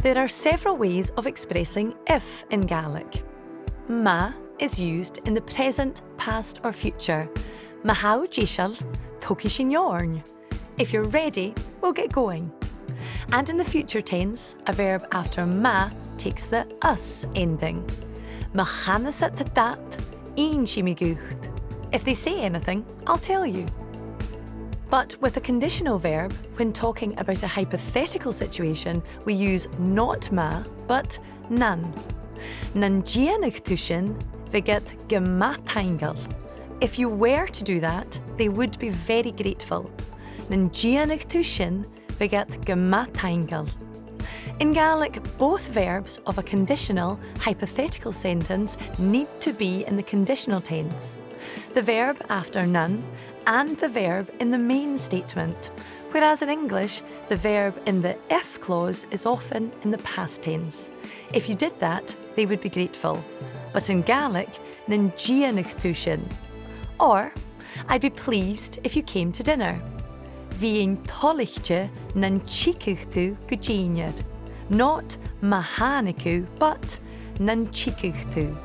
There are several ways of expressing if in Gaelic. Ma is used in the present, past or future. Ma how díseal, tógi sin yorn. If you're ready, we'll get going. And in the future tense, a verb after ma takes the us ending. Ma chanas at the dat, een shimi gucht. If they say anything, I'll tell you. But with a conditional verb, when talking about a hypothetical situation, we use not ma, but nan. Nan gianach tushin viget gematangal. If you were to do that, they would be very grateful. Nan gianach tushin viget gematangal. In Gaelic, both verbs of a conditional, hypothetical sentence need to be in the conditional tense. The verb after none and the verb in the main statement, whereas in English, the verb in the if clause is often in the past tense. If you did that, they would be grateful. But in Gaelic, nan gianach tushin. Or, I'd be pleased if you came to dinner. Bhíonn tollaichte nan chicuchtú go Not mahaniku, but nan chicuchtú.